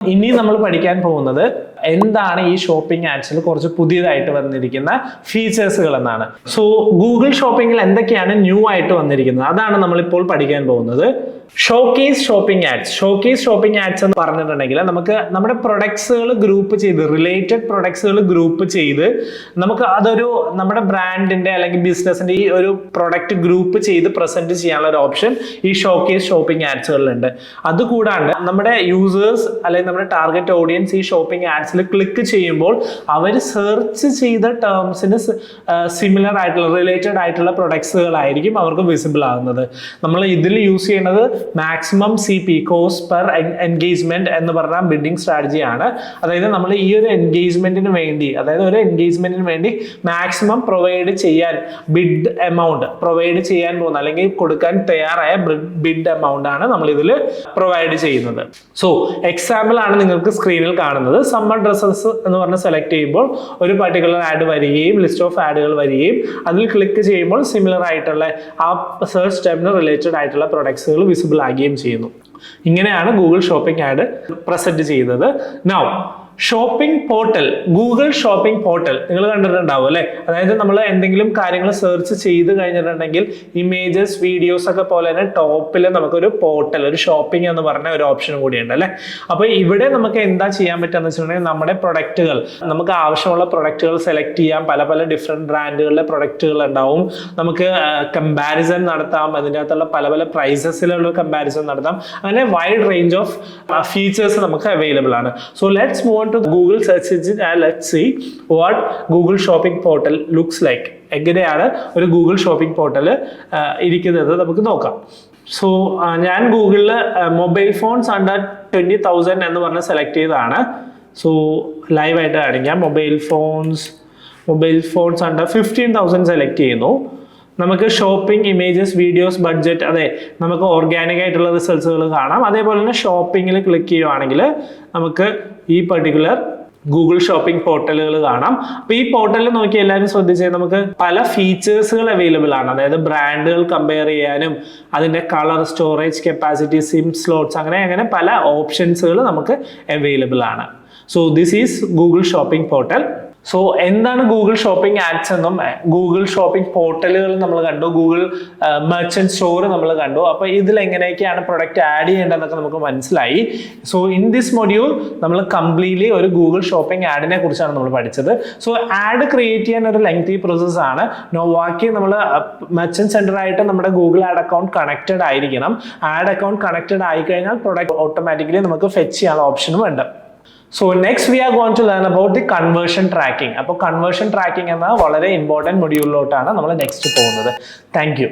ഇനി നമ്മൾ പഠിക്കാൻ പോകുന്നത് എന്താണ് ഈ ഷോപ്പിംഗ് ആഡ്സിൽ കുറച്ച് പുതിയതായിട്ട് വന്നിരിക്കുന്ന ഫീച്ചേഴ്സുകൾ എന്നാണ്. സോ ഗൂഗിൾ ഷോപ്പിംഗിൽ എന്തൊക്കെയാണ് ന്യൂ ആയിട്ട് വന്നിരിക്കുന്നത് അതാണ് നമ്മളിപ്പോൾ പഠിക്കാൻ പോകുന്നത്. Showcase shopping ads. Showcase shopping ads എന്ന് പറഞ്ഞിട്ടുണ്ടെങ്കിൽ നമുക്ക് നമ്മുടെ പ്രൊഡക്ട്സുകൾ ഗ്രൂപ്പ് ചെയ്ത്, റിലേറ്റഡ് പ്രൊഡക്ട്സുകൾ ഗ്രൂപ്പ് ചെയ്ത് നമുക്ക് അതൊരു നമ്മുടെ ബ്രാൻഡിന്റെ അല്ലെങ്കിൽ ബിസിനസിന്റെ ഈ ഒരു പ്രൊഡക്റ്റ് ഗ്രൂപ്പ് ചെയ്ത് പ്രസന്റ് ചെയ്യാനുള്ള ഒരു ഓപ്ഷൻ ഈ ഷോക്കേസ് ഷോപ്പിംഗ് ആഡ്സുകളിലുണ്ട്. അതുകൂടാണ്ട് നമ്മുടെ യൂസേഴ്സ് അല്ലെങ്കിൽ നമ്മുടെ ടാർഗറ്റ് ഓഡിയൻസ് ഈ ഷോപ്പിംഗ് ആഡ്സിൽ ക്ലിക്ക് ചെയ്യുമ്പോൾ അവർ സെർച്ച് ചെയ്ത ടേംസിന് സിമിലർ ആയിട്ടുള്ള റിലേറ്റഡ് ആയിട്ടുള്ള പ്രൊഡക്ട്സുകളായിരിക്കും അവർക്ക് വിസിബിൾ ആകുന്നത്. നമ്മൾ ഇതിൽ യൂസ് ചെയ്യുന്നത് maximum CP, cost per engagement എന്ന് പറഞ്ഞ ബിഡിങ് സ്ട്രാറ്റജിയാണ്. അതായത് നമ്മൾ ഈ ഒരു എൻഗേജ്മെന്റിന് വേണ്ടി, അതായത് ഒരു എൻഗേജ്മെന്റിന് വേണ്ടി മാക്സിമം പ്രൊവൈഡ് ചെയ്യാൻ ബിഡ് എമൗണ്ട് പ്രൊവൈഡ് ചെയ്യാൻ പോകുന്ന അല്ലെങ്കിൽ കൊടുക്കാൻ തയ്യാറായ ബിഡ് എമൗണ്ട് ആണ് നമ്മൾ ഇതിൽ പ്രൊവൈഡ് ചെയ്യുന്നത്. സോ എക്സാമ്പിൾ ആണ് നിങ്ങൾക്ക് സ്ക്രീനിൽ കാണുന്നത്. സമ്മർ ഡ്രസ്സസ് എന്ന് പറഞ്ഞ് സെലക്ട് ചെയ്യുമ്പോൾ ഒരു പർട്ടിക്കുലർ ആഡ് വരികയും ലിസ്റ്റ് ഓഫ് ആഡുകൾ വരികയും അതിൽ ക്ലിക്ക് ചെയ്യുമ്പോൾ സിമിലർ ആയിട്ടുള്ള ആ സെർച്ച് ടൈമിന് റിലേറ്റഡ് ആയിട്ടുള്ള പ്രൊഡക്ട്സുകൾ വിസിബിൾ ആകുകയും ചെയ്യുന്നു. ഇങ്ങനെയാണ് ഗൂഗിൾ ഷോപ്പിംഗ് ആഡ് പ്രസന്റ് ചെയ്യുന്നത്. Now shopping portal, Google shopping portal നിങ്ങൾ കണ്ടിട്ടുണ്ടാവും അല്ലെ. അതായത് നമ്മൾ എന്തെങ്കിലും കാര്യങ്ങൾ സെർച്ച് ചെയ്ത് കഴിഞ്ഞിട്ടുണ്ടെങ്കിൽ ഇമേജസ്, വീഡിയോസ് ഒക്കെ പോലെ തന്നെ ടോപ്പിൽ നമുക്കൊരു പോർട്ടൽ, ഒരു ഷോപ്പിംഗ് എന്ന് പറഞ്ഞ ഒരു ഓപ്ഷൻ കൂടിയുണ്ട് അല്ലെ. അപ്പൊ ഇവിടെ നമുക്ക് എന്താ ചെയ്യാൻ പറ്റുക വെച്ചിട്ടുണ്ടെങ്കിൽ നമ്മുടെ പ്രൊഡക്റ്റുകൾ, നമുക്ക് ആവശ്യമുള്ള പ്രൊഡക്റ്റുകൾ സെലക്ട് ചെയ്യാം. പല പല ഡിഫറെന്റ് ബ്രാൻഡുകളിലെ പ്രൊഡക്റ്റുകൾ ഉണ്ടാവും. നമുക്ക് കമ്പാരിസൺ നടത്താം. അതിൻ്റെ അകത്തുള്ള പല പല പ്രൈസസിലുള്ള കമ്പാരിസൺ നടത്താം. അങ്ങനെ വൈഡ് റേഞ്ച് ഓഫ് ഫീച്ചേഴ്സ് നമുക്ക് അവൈലബിൾ ആണ്. So let's move to Google search engine and let's see what Google shopping portal looks like. എങ്ങനെയാണ് ഒരു ഗൂഗിൾ ഷോപ്പിംഗ് പോർട്ടൽ ഇരിക്കുന്നത് നമുക്ക് നോക്കാം. സോ ഞാൻ ഗൂഗിളിൽ മൊബൈൽ ഫോൺസ് അണ്ടർ 20,000 എന്ന് പറഞ്ഞ് സെലക്ട് ചെയ്തതാണ്. സോ ലൈവായിട്ട് കാണിക്കാം. മൊബൈൽ ഫോൺസ് അണ്ടർ 15,000 സെലക്ട് ചെയ്യുന്നു. നമുക്ക് ഷോപ്പിംഗ്, ഇമേജസ്, വീഡിയോസ്, ബഡ്ജറ്റ്, അതെ നമുക്ക് ഓർഗാനിക് ആയിട്ടുള്ള റിസൾട്ട്സുകൾ കാണാം. അതേപോലെ തന്നെ ഷോപ്പിങ്ങിൽ ക്ലിക്ക് ചെയ്യുവാണെങ്കിൽ നമുക്ക് ഈ പർട്ടിക്കുലർ ഗൂഗിൾ ഷോപ്പിംഗ് പോർട്ടലുകൾ കാണാം. അപ്പോൾ ഈ പോർട്ടലിൽ നോക്കി എല്ലാവരും ശ്രദ്ധിച്ചാൽ നമുക്ക് പല ഫീച്ചേഴ്സുകൾ അവൈലബിൾ ആണ്. അതായത് ബ്രാൻഡുകൾ കമ്പയർ ചെയ്യാനും അതിൻ്റെ colour, storage capacity, SIM slots, അങ്ങനെ പല ഓപ്ഷൻസുകൾ നമുക്ക് അവൈലബിൾ ആണ്. So this is Google shopping portal. So എന്താണ് ഗൂഗിൾ ഷോപ്പിംഗ് ആഡ്സ് എന്നും ഗൂഗിൾ ഷോപ്പിംഗ് പോർട്ടലുകൾ നമ്മൾ കണ്ടു, ഗൂഗിൾ മെർച്ചന്റ് സ്റ്റോർ നമ്മൾ കണ്ടു. അപ്പോൾ ഇതിൽ എങ്ങനെയൊക്കെയാണ് പ്രൊഡക്റ്റ് ആഡ് ചെയ്യേണ്ടതെന്നൊക്കെ നമുക്ക് മനസ്സിലായി. സോ ഇൻ ദിസ് മൊഡ്യൂൾ നമ്മൾ കംപ്ലീറ്റ്ലി ഒരു ഗൂഗിൾ ഷോപ്പിംഗ് ആഡിനെ കുറിച്ചാണ് നമ്മൾ പഠിച്ചത്. സോ ആഡ് ക്രിയേറ്റ് ചെയ്യാൻ ഒരു ലെങ്തി പ്രോസസ് ആണ്. ബാക്കി നമ്മൾ മെർച്ചന്റ് സെന്റർ ആയിട്ട് നമ്മുടെ ഗൂഗിൾ ആഡ് അക്കൗണ്ട് കണക്റ്റഡ് ആയിരിക്കണം. ആഡ് അക്കൗണ്ട് കണക്റ്റഡ് ആയി കഴിഞ്ഞാൽ പ്രൊഡക്റ്റ് ഓട്ടോമാറ്റിക്കലി നമുക്ക് ഫെച്ച് ചെയ്യാനുള്ള ഓപ്ഷനും ഉണ്ട്. So next we are going to learn about the conversion tracking. അപ്പോൾ conversion tracking എന്ന വളരെ ഇമ്പോർട്ടൻറ്റ് മൊഡ്യൂളിലോട്ടാണ് നമ്മൾ നെക്സ്റ്റ് പോകുന്നത്. Thank you.